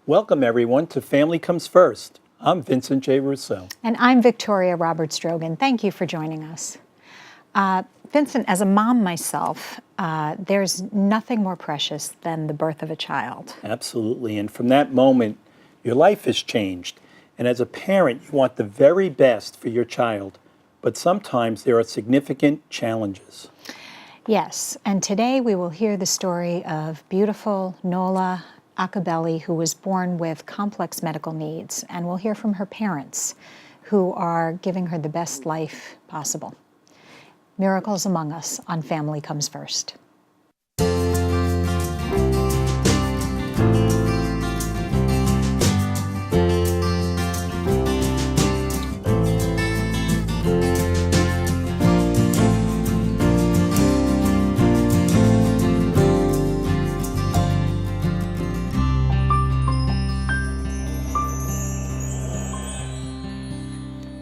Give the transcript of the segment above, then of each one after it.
Welcome, everyone, to Family Comes First. I'm Vincent J. Russo. And I'm Victoria Roberts-Drogin. Thank you for joining us. Vincent, as a mom myself, there's nothing more precious than the birth of a child. Absolutely. And from that moment, your life has changed. And as a parent, you want the very best for your child. But sometimes there are significant challenges. Yes, and today we will hear the story of beautiful Nola Iacobelli, who was born with complex medical needs. And we'll hear from her parents, who are giving her the best life possible. Miracles Among Us on Family Comes First.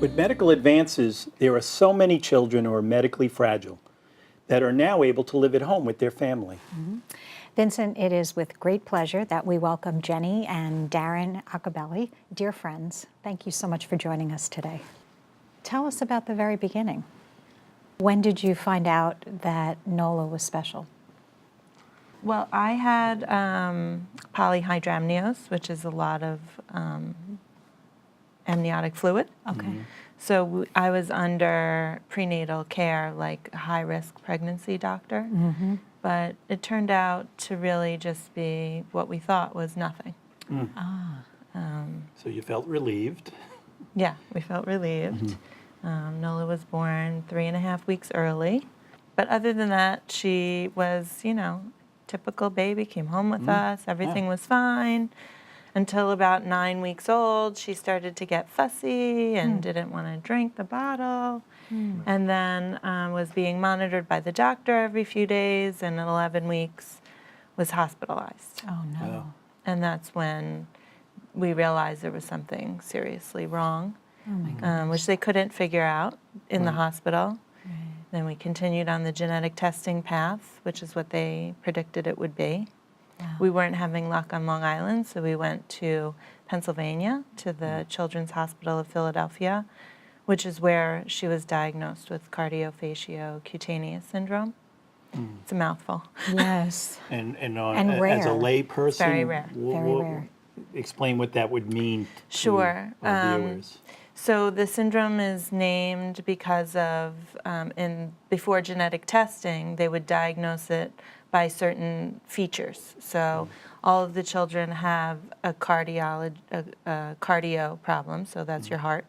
With medical advances, there are so many children who are medically fragile that are now able to live at home with their family. Vincent, it is with great pleasure that we welcome Jenny and Darin Iacobelli, dear friends. Thank you so much for joining us today. Tell us about the very beginning. When did you find out that Nola was special? Well, I had polyhydramnios, which is a lot of amniotic fluid. Okay. So I was under prenatal care, like a high-risk pregnancy doctor. But it turned out to really just be what we thought was nothing. So you felt relieved. Yeah, we felt relieved. Nola was born 3.5 weeks early. But other than that, she was, typical baby, came home with us, everything was fine. Until about 9 weeks old, she started to get fussy and didn't want to drink the bottle. And then was being monitored by the doctor every few days, and at 11 weeks was hospitalized. Oh, no. And that's when we realized there was something seriously wrong, which they couldn't figure out in the hospital. Then we continued on the genetic testing path, which is what they predicted it would be. We weren't having luck on Long Island, so we went to Pennsylvania, to the Children's Hospital of Philadelphia, which is where she was diagnosed with Cardiofaciocutaneous Syndrome. It's a mouthful. Yes. And rare. As a lay person, Very rare. Very rare. Explain what that would mean Sure. to our viewers. So the syndrome is named because of, before genetic testing, they would diagnose it by certain features. So all of the children have a cardio problem, so that's your heart.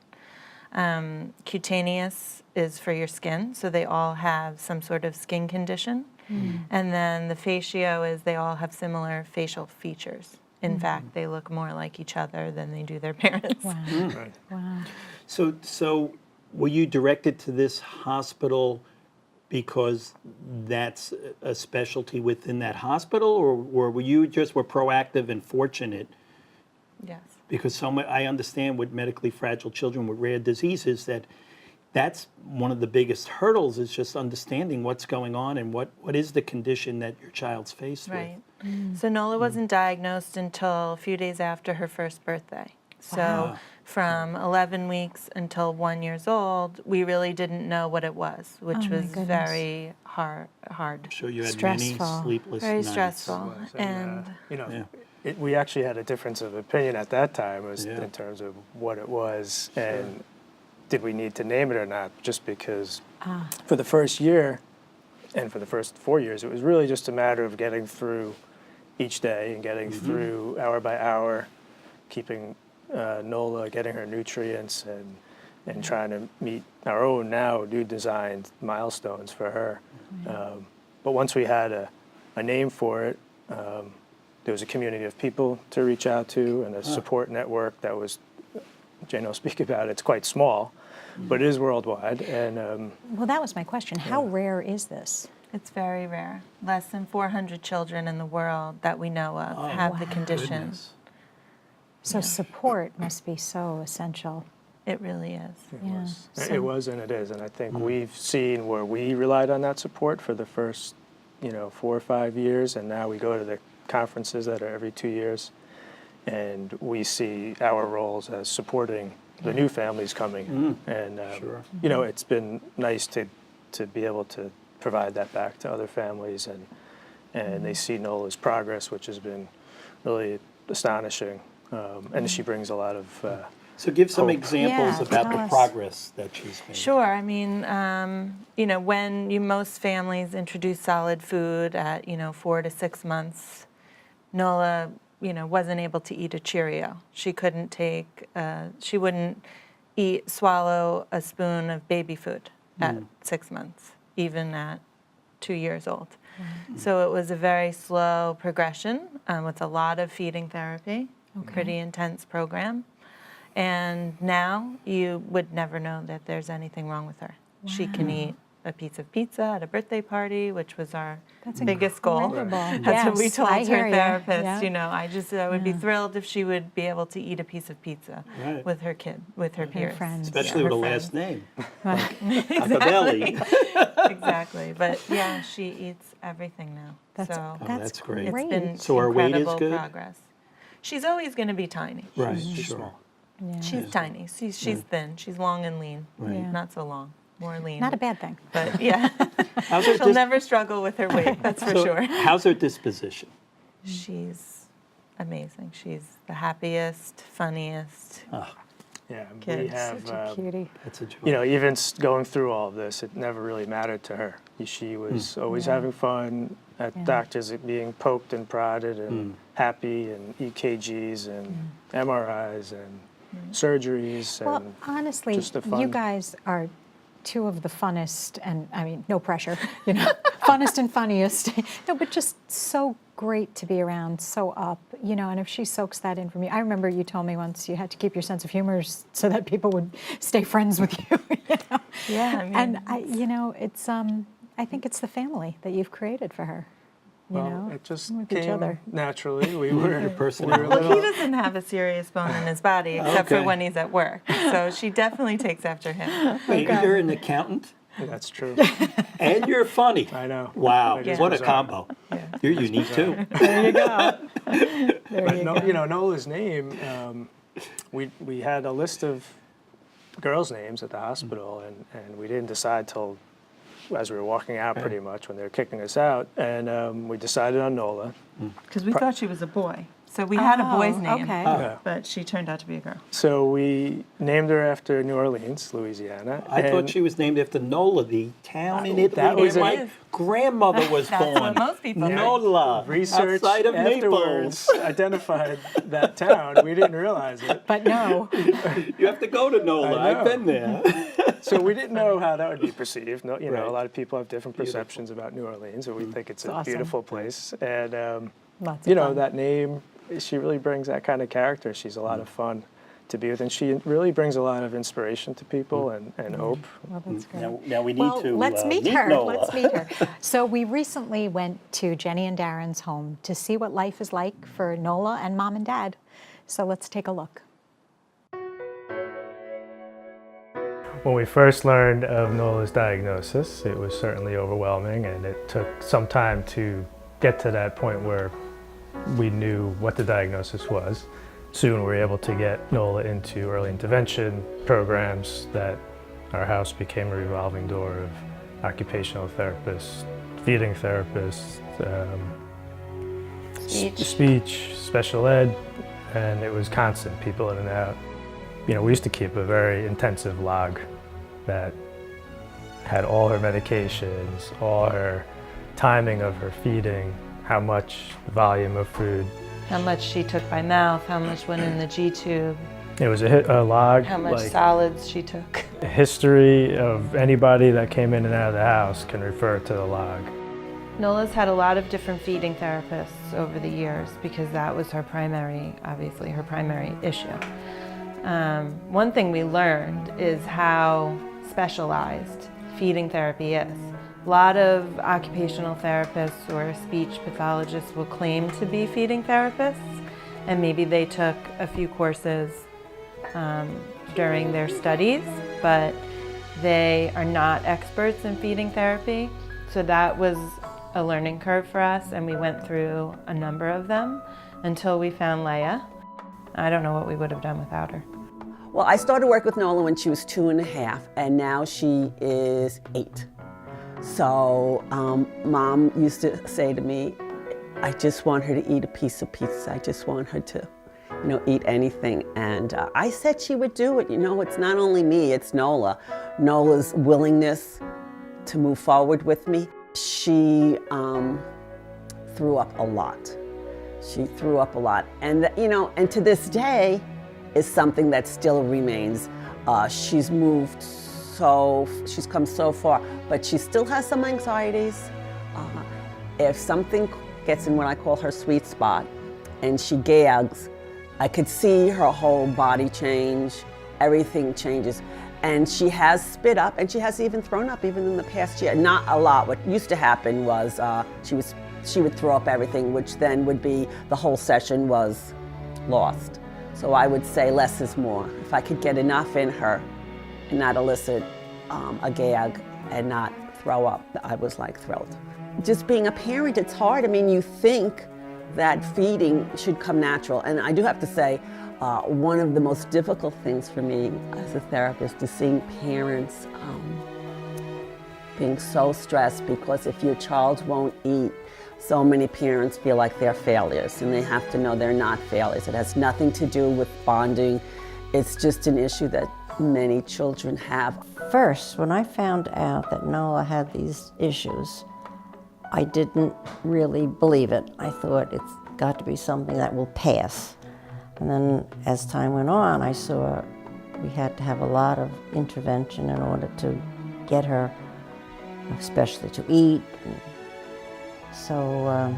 Cutaneous is for your skin, so they all have some sort of skin condition. And then the facio is they all have similar facial features. In fact, they look more like each other than they do their parents. Wow. Right. Wow. So were you directed to this hospital because that's a specialty within that hospital, or were you just were proactive and fortunate? Yes. Because I understand with medically fragile children with rare diseases that's one of the biggest hurdles is just understanding what's going on and what is the condition that your child's faced Right. with. So Nola wasn't diagnosed until a few days after her first birthday. So from 11 weeks until 1 year old, we really didn't know what it was, which was very hard. I'm sure you had Stressful. many sleepless Very nights. stressful. And we actually had a difference of opinion at that time in terms of what it was and did we need to name it or not, just because for the first year and for the first 4 years, it was really just a matter of getting through each day and getting through hour by hour, keeping Nola, getting her nutrients and trying to meet our own now new designed milestones for her. But once we had a name for it, there was a community of people to reach out to and a support network that was, Jane will speak about it, it's quite small, but it is worldwide. And Well, that was my question. How rare is this? It's very rare. Less than 400 children in the world that we know of have the condition. Goodness. So support must be so essential. It really is. It was and it is, and I think we've seen where we relied on that support for the first, 4 or 5 years, and now we go to the conferences that are every 2 years, and we see our roles as supporting the new families coming in. And you know, it's been nice to be able to provide that back to other families, and they see Nola's progress, which has been really astonishing. And she brings a lot of So give some hope. examples Yeah, about tell the us. progress that she's made. Sure. I mean, you know, when most families introduce solid food at, 4 to 6 months, Nola, wasn't able to eat a Cheerio. She couldn't she wouldn't swallow a spoon of baby food at 6 months, even at 2 years old. So it was a very slow progression with a lot of feeding therapy, pretty intense program. And now you would never know that there's anything wrong with her. She can eat a piece of pizza at a birthday party, which was our biggest goal. Incredible. That's what we Yes, told I her hear ya. therapist. Yeah. I would be thrilled if she would be able to eat a piece of pizza Right. with her peers. friends. Especially Yeah, with a her last friends. name. Iacobelli. Exactly. But yeah, she eats everything now. That's, so that's that's great. it's great. been So her weight is incredible good? progress. She's always going to be tiny. Right, She's sure. small. Yeah. She's tiny. She's thin. She's long and lean. Right. Yeah. Not so long. More lean. Not a bad thing. But yeah, How's her, she'll never struggle with her weight. That's for so sure. how's her disposition? She's amazing. She's the happiest, funniest. Yeah, we Kids. have, Such a cutie. That's a joy. you know, even going through all of this, it never really mattered to her. She was always having fun at doctors, being poked and prodded and happy, and EKGs and MRIs and surgeries. Well, and honestly, just the you fun. guys are two of the funnest, and I mean, no pressure, funnest and funniest. No, but just so great to be around, so up, and if she soaks that in from you. I remember you told me once you had to keep your sense of humor so that people would stay friends with you. Yeah, I mean, And it's I think it's the family that you've created for her. Well, it just with each came other. naturally. We were personality. well, he doesn't have a serious bone in his body except for Okay. when he's at work. So she definitely takes after him. Wait, you're an accountant That's true. and you're funny. I know. Wow, It is what a bizarre. combo. You're unique too. There you go. But Nola's name, we had a list of girls' names at the hospital, and we didn't decide till as we were walking out, pretty much, when they were kicking us out, and we decided on Nola. Because we thought she was a boy. So we had a boy's name, Okay. Yeah. but she turned out to be a girl. So we named her after New Orleans, Louisiana. I thought and she was named after Nola, the town in Italy that was where it. my grandmother was That's born. what most people think. Nola, research outside of afterwards Naples. identified that town. We didn't realize it. But no. You have to go to Nola. I know. I've been there. So we didn't know how that would be perceived. No, Right. a lot of people have different perceptions about New Orleans, and we think it's a awesome. beautiful place. And Lots of fun. that name, she really brings that kind of character. She's a lot of fun to be with, and she really brings a lot of inspiration to people and hope. Well, that's great. Now we need Well, to let's meet meet her. Nola. Let's meet her. So we recently went to Jenny and Darin's home to see what life is like for Nola and Mom and Dad. So let's take a look. When we first learned of Nola's diagnosis, it was certainly overwhelming, and it took some time to get to that point where we knew what the diagnosis was. Soon we were able to get Nola into early intervention programs. That our house became a revolving door of occupational therapists, feeding therapists, speech, special ed, and it was constant, people in and out. We used to keep a very intensive log that had all her medications, all her timing of her feeding, how much volume of food. How much she took by mouth, how much went in the G-tube, It was a log, how much like solids she took. a history of anybody that came in and out of the house can refer to the log. Nola's had a lot of different feeding therapists over the years because that was her primary issue. One thing we learned is how specialized feeding therapy is. A lot of occupational therapists or speech pathologists will claim to be feeding therapists, and maybe they took a few courses during their studies, but they are not experts in feeding therapy. So that was a learning curve for us, and we went through a number of them until we found Leia. I don't know what we would have done without her. Well, I started work with Nola when she was 2.5, and now she is 8. So Mom used to say to me, I just want her to eat a piece of pizza. I just want her to, eat anything. And I said she would do it. It's not only me, it's Nola. Nola's willingness to move forward with me. She threw up a lot. She threw up a lot. And, and to this day is something that still remains. She's come so far, but she still has some anxieties. If something gets in what I call her sweet spot and she gags, I could see her whole body change, everything changes. And she has spit up, and she has even thrown up even in the past year. Not a lot. What used to happen was she would throw up everything, which then would be the whole session was lost. So I would say less is more. If I could get enough in her and not elicit a gag and not throw up, I was thrilled. Just being a parent, it's hard. I mean, you think that feeding should come natural. And I do have to say, one of the most difficult things for me as a therapist is seeing parents being so stressed because if your child won't eat, so many parents feel like they're failures, and they have to know they're not failures. It has nothing to do with bonding. It's just an issue that many children have. First, when I found out that Nola had these issues, I didn't really believe it. I thought it's got to be something that will pass. And then as time went on, I saw we had to have a lot of intervention in order to get her, especially to eat. So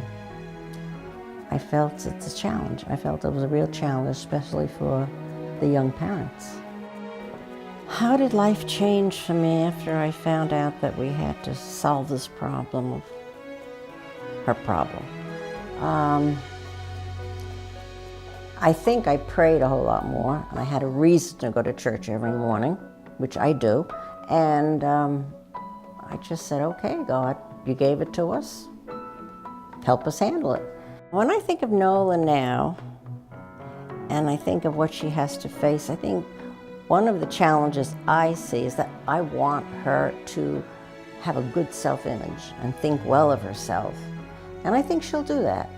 I felt it's a challenge. I felt it was a real challenge, especially for the young parents. How did life change for me after I found out that we had to solve this problem of her problem? I think I prayed a whole lot more, and I had a reason to go to church every morning, which I do, and I just said, okay, God, you gave it to us, help us handle it. When I think of Nola now, and I think of what she has to face, I think one of the challenges I see is that I want her to have a good self-image and think well of herself, and I think she'll do that.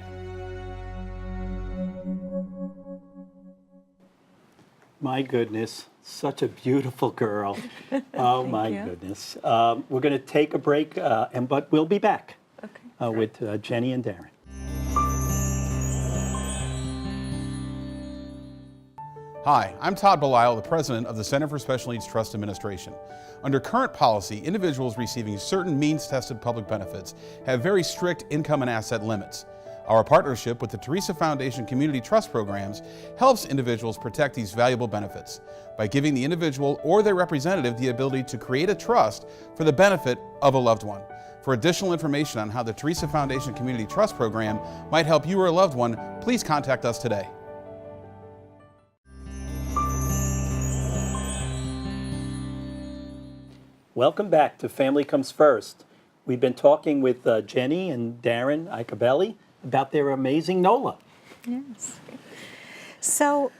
My goodness, such a beautiful girl. Oh my goodness. We're going to take a break, but we'll be back with Jenny and Darin. Hi, I'm Todd Belisle, the president of the Center for Special Needs Trust Administration. Under current policy, individuals receiving certain means-tested public benefits have very strict income and asset limits. Our partnership with the Teresa Foundation Community Trust Programs helps individuals protect these valuable benefits by giving the individual or their representative the ability to create a trust for the benefit of a loved one. For additional information on how the Teresa Foundation Community Trust Program might help you or a loved one, please contact us today. Welcome back to Family Comes First. We've been talking with Jenny and Darin Iacobelli about their amazing Nola. Yes. So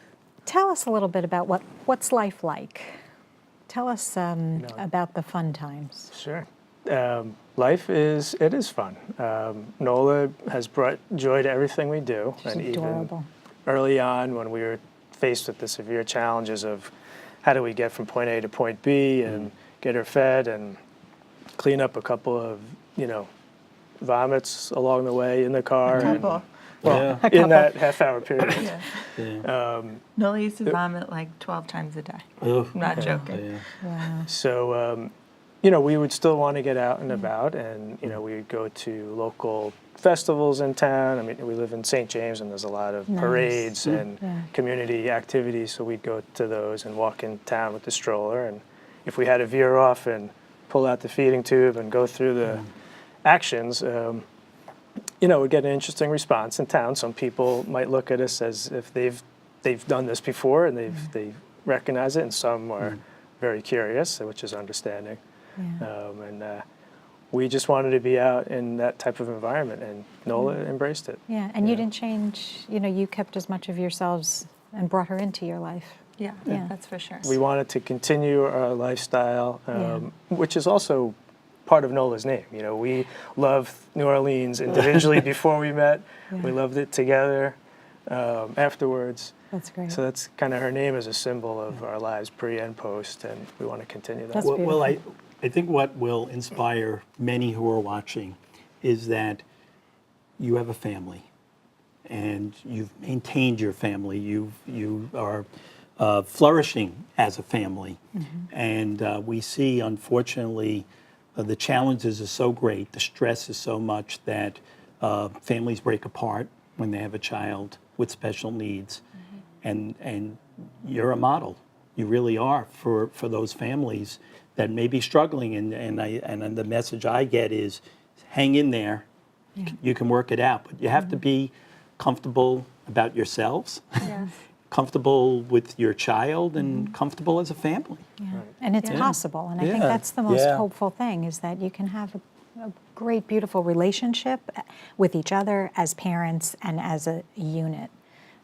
tell us a little bit about what's life like. Tell us about the fun times. Sure. Life is fun. Nola has brought joy to everything we do. She's and adorable. Even early on when we were faced with the severe challenges of how do we get from point A to point B and get her fed and clean up a couple of, vomits along the way in the car. In that half-hour period. Nola used to vomit like 12 times a day. I'm not joking. Wow. So, we would still want to get out and about, and, we would go to local festivals in town. I mean, we live in St. James, and there's a lot of parades and community activities, so we'd go to those and walk in town with the stroller. And if we had to veer off and pull out the feeding tube and go through the actions, we'd get an interesting response in town. Some people might look at us as if they've done this before and they recognize it, and some are very curious, which is understanding. And we just wanted to be out in that type of environment, and Nola embraced it. Yeah, and you didn't change, you kept as much of yourselves and brought her into your life. Yeah, Yeah. that's for sure. We wanted to continue our lifestyle, which is also part of Nola's name. You know, we loved New Orleans individually before we met. Yeah. We loved it together afterwards. That's great. So that's kind of her name as a symbol of our lives pre and post, and we want to continue that. That's Well, beautiful. I think what will inspire many who are watching is that you have a family, and you've maintained your family. You are flourishing as a family, and we see, unfortunately, the challenges are so great, the stress is so much that families break apart when they have a child with special needs, and you're a model. You really are for those families that may be struggling, and the message I get is, hang in there. You can work it out, but you have to be comfortable about yourselves, comfortable with your child, and comfortable as a family. Yeah. And it's possible, and I think Yeah. that's the most Yeah. hopeful thing, is that you can have a great, beautiful relationship with each other as parents and as a unit,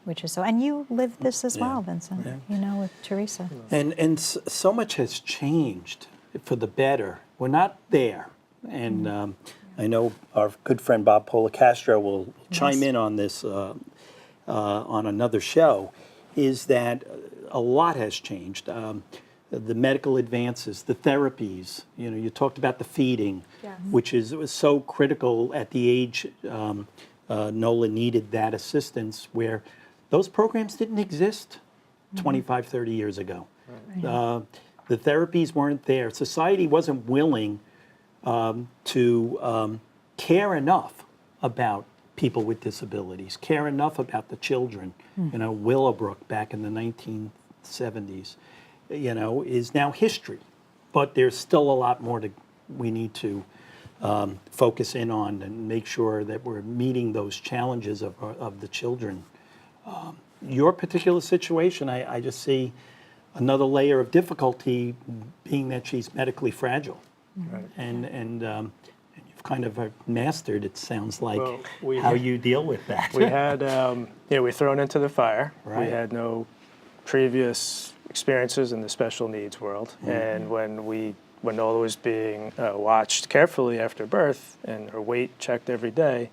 which is so. And you live this as well, Vincent. You know, with Teresa. And so much has changed for the better. We're not there, and I know our good friend Bob Policastro will chime in on this on another show. Is that a lot has changed. The medical advances, the therapies. You know, you talked about the feeding, which was so critical at the age Nola needed that assistance, where those programs didn't exist 25, 30 years ago. The therapies weren't there. Society wasn't willing to care enough about people with disabilities, care enough about the children. You know, Willowbrook back in the 1970s, you know, is now history. But there's still a lot more we need to focus in on and make sure that we're meeting those challenges of the children. Your particular situation, I just see another layer of difficulty, being that she's medically fragile. And you've kind of mastered, it sounds like, Well, how you deal with that. We had, we're thrown into the fire. Right. We had no previous experiences in the special needs world. And when Nola was being watched carefully after birth and her weight checked every day,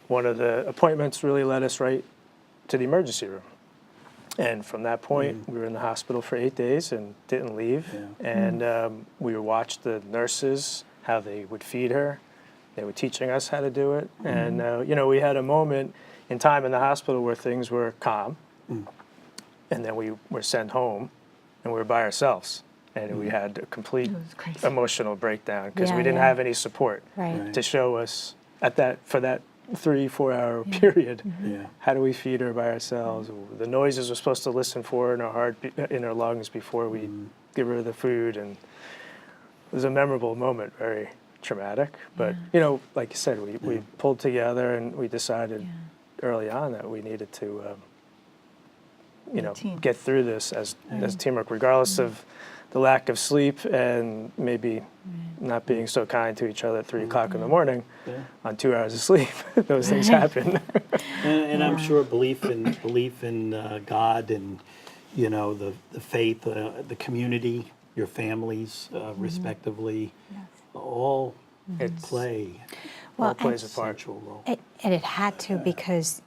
one of the appointments really led us right to the emergency room. And from that point, we were in the hospital for 8 days and didn't leave. And we watched the nurses, how they would feed her. They were teaching us how to do it. And, you know, we had a moment in time in the hospital where things were calm. And then we were sent home, and we were by ourselves. And we had a complete emotional breakdown because we didn't have any support to show us for that 3-4 hour period. How do we feed her by ourselves? The noises we're supposed to listen for in our heart, in our lungs before we give her the food. And it was a memorable moment, very traumatic. But, you know, like you said, we pulled together and we decided early on that we needed to, you know, get through this as teamwork, regardless of the lack of sleep and maybe not being so kind to each other at 3 o'clock in the morning on 2 hours of sleep. Those things happen. And I'm sure belief in God and, you know, the faith, the community, your families, respectively, all play All plays a part. essential role. And it had to, because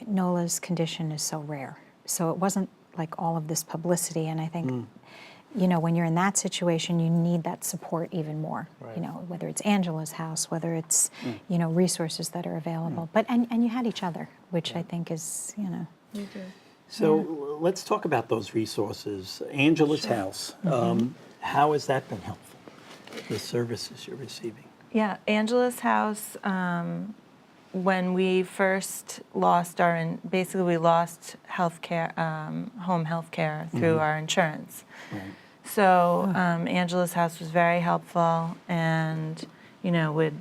Nola's condition is so rare. So it wasn't like all of this publicity. And I think, you know, when you're in that situation, you need that support even more. You know, whether it's Angela's house, whether it's, you know, resources that are available. But and you had each other, which I think is, you know. So let's talk about those resources. Angela's house, how has that been helpful, the services you're receiving? Yeah, Angela's house, when we first lost basically we lost healthcare, home health care through our insurance. So Angela's house was very helpful, and, you know,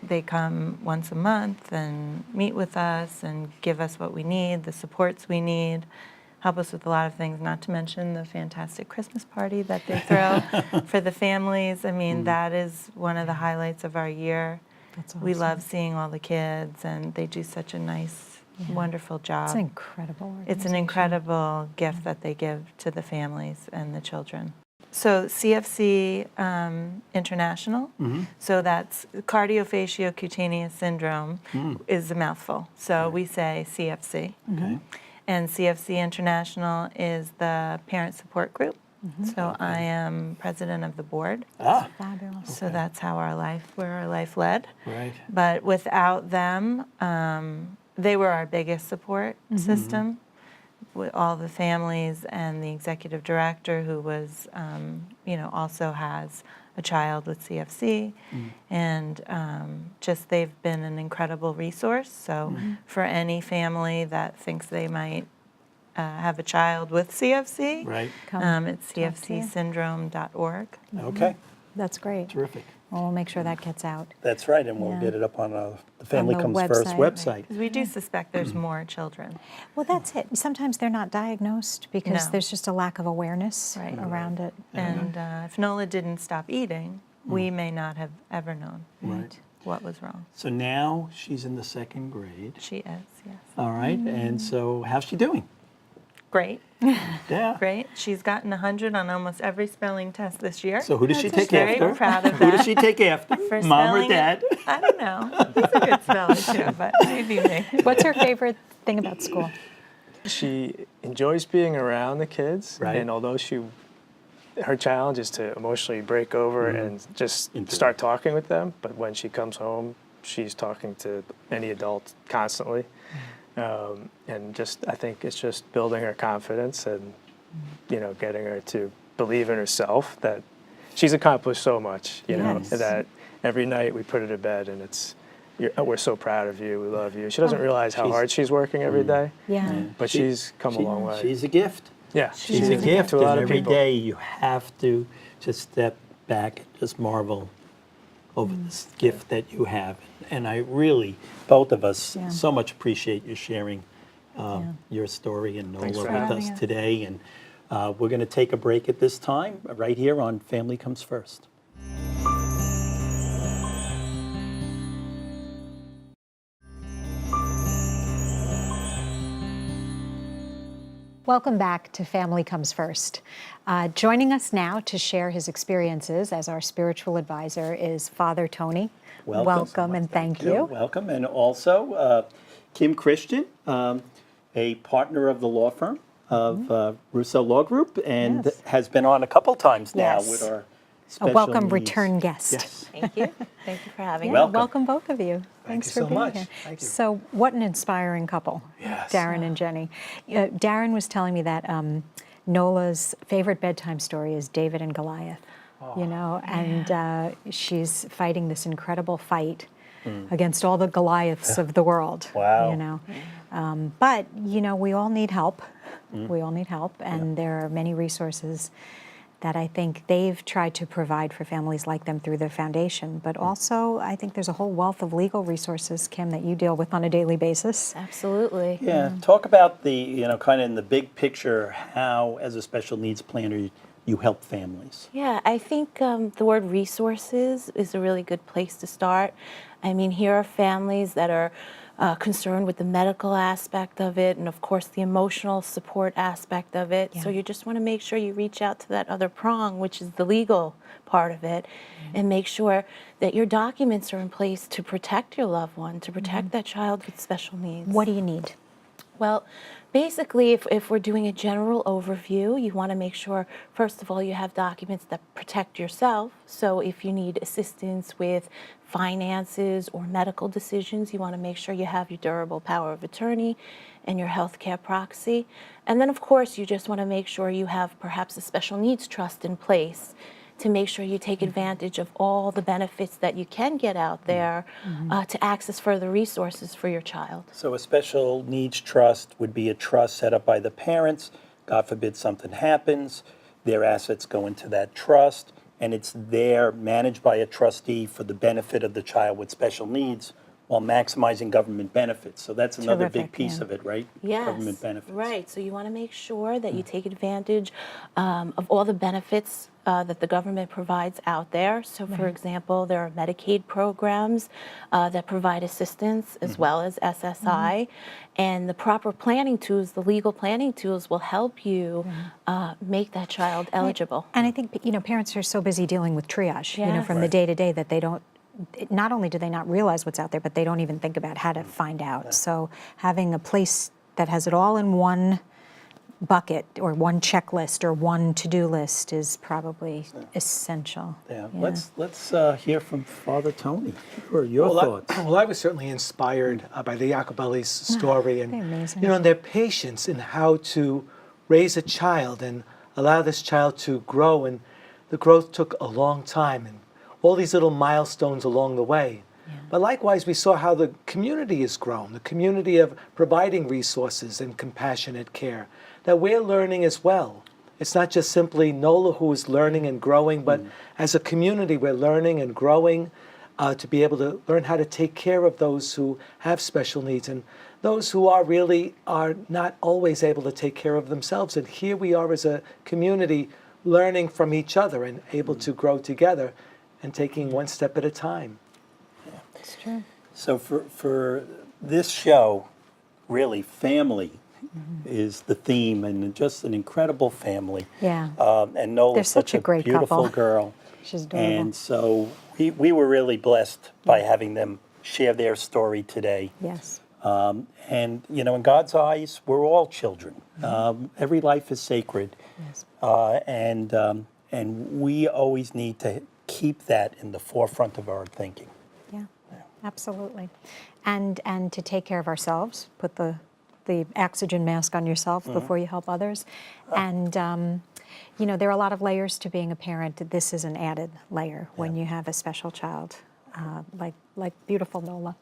they come once a month and meet with us and give us what we need, the supports we need, help us with a lot of things, not to mention the fantastic Christmas party that they throw for the families. I mean, that is one of the highlights of our year. That's We awesome. love seeing all the kids, and they do such a nice wonderful job. It's an incredible It's an organization. incredible gift that they give to the families and the children. So CFC International, so that's Cardiofaciocutaneous Syndrome is a mouthful. So we say CFC. Okay. And CFC International is the parent support group. So I am president of the board. Ah, Fabulous. So that's how where our life led. right. But without them, they were our biggest support system with all the families and the executive director who was, also has a child with CFC. And just they've been an incredible resource. So for any family that thinks they might have a child with CFC, Right. it's cfcsyndrome.org. Okay. That's great. Terrific. Well, we'll make sure that gets out. That's right, and we'll Yeah. get it up on the Family the Comes First website. website. Because we do suspect there's more children. Well, that's it. Sometimes they're not diagnosed because No. there's just a lack of awareness Right. around it. And if Nola didn't stop eating, we may not have ever known Right. what was wrong. So now she's in the 2nd grade. She is, yes. All right, and so how's she doing? Great, Yeah. great. She's gotten 100 on almost every spelling test this year. So who does she take Very after? proud of Who does that. she take after? For Mom or spelling- dad? I don't know. He's a good speller too, but maybe me. What's her favorite thing about school? She enjoys being around the kids, Right. and although her challenge is to emotionally break over and just start talking with them, but when she comes home, she's talking to any adult constantly. And I think it's just building her confidence and, getting her to believe in herself that she's accomplished so much, Yes. that every night we put her to bed and we're so proud of you, we love you. She doesn't realize how hard she's working every day, Yeah. but she's come a long way. She's a gift. Yeah, She's a gift, to a and lot of every people. day you have to just step back and just marvel over this gift that you have. And I really, both of us, Yeah. so much appreciate you sharing your story and Thanks Nola for with having us us. today. And we're going to take a break at this time, right here on Family Comes First. Welcome back to Family Comes First. Joining us now to share his experiences as our spiritual advisor is Father Tony. Welcome. And thank you. Welcome. And also Kim Christian, a partner of the law firm of Russo Law Group, and Yes. has been on a couple times now Yes. with our A special welcome needs. return guest. Yes. Thank you. Thank you for having Yeah, me. Welcome. both of you. Thanks you for so being much. here. Thank you. So, what an inspiring couple, Yes. Darin and Jenny. Darin was telling me that Nola's favorite bedtime story is David and Goliath. And she's fighting this incredible fight against all the Goliaths of the world. Wow. But we all need help. We all need help, and there are many resources that I think they've tried to provide for families like them through their foundation. But also, I think there's a whole wealth of legal resources, Kim, that you deal with on a daily basis. Absolutely. Yeah. Talk about the, kind of in the big picture, how, as a special needs planner, you help families. Yeah, I think the word resources is a really good place to start. I mean, here are families that are concerned with the medical aspect of it and, of course, the emotional support aspect of it. So you just want to make sure you reach out to that other prong, which is the legal part of it, and make sure that your documents are in place to protect your loved one, to protect that child with special needs. What do you need? Well, basically, if we're doing a general overview, you want to make sure, first of all, you have documents that protect yourself. So if you need assistance with finances or medical decisions, you want to make sure you have your durable power of attorney and your healthcare proxy. And then, of course, you just want to make sure you have perhaps a special needs trust in place to make sure you take advantage of all the benefits that you can get out there to access further resources for your child. So a special needs trust would be a trust set up by the parents. God forbid something happens, their assets go into that trust, and it's there managed by a trustee for the benefit of the child with special needs while maximizing government benefits. So that's another big Terrific, piece yeah. of it, right? Yes. Government benefits. Right. So you want to make sure that you take advantage of all the benefits that the government provides out there. So, for example, there are Medicaid programs that provide assistance as well as SSI. And the proper planning tools, the legal planning tools, will help you make that child eligible. And I think, parents are so busy dealing with triage, from the Right. day to day that they don't, not only do they not realize what's out there, but they don't even think about how to find out. So having a place that has it all in one bucket or one checklist or one to-do list is probably essential. Yeah. Let's hear from Father Tony. Sure, your thoughts. I was certainly inspired by the Iacobelli's story and they're amazing. and their patience in how to raise a child and allow this child to grow. And the growth took a long time and all these little milestones along the way. But likewise, we saw how the community has grown, the community of providing resources and compassionate care, that we're learning as well. It's not just simply Nola who is learning and growing, but as a community, we're learning and growing to be able to learn how to take care of those who have special needs and those who are not always able to take care of themselves. And here we are as a community learning from each other and able to grow together and taking one step at a time. It's true. So for this show, really, family is the theme, and just an incredible family. Yeah. And Nola's They're such a great beautiful couple. girl. She's adorable. And so we were really blessed by having them share their story today. Yes. And, in God's eyes, we're all children. Every life is sacred. Yes. And we always need to keep that in the forefront of our thinking. Yeah, absolutely. And to take care of ourselves, put the oxygen mask on yourself before you help others. And, there are a lot of layers to being a parent. This is an added layer when you have a special child, like beautiful Nola.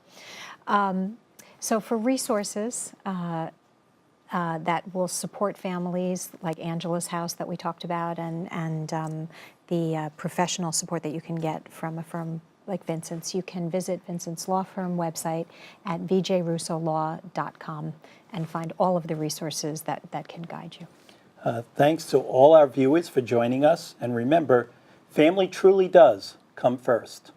So for resources that will support families, like Angela's house that we talked about, and the professional support that you can get from a firm like Vincent's, you can visit Vincent's law firm website at vjrussolaw.com and find all of the resources that can guide you. Thanks to all our viewers for joining us. And remember, family truly does come first.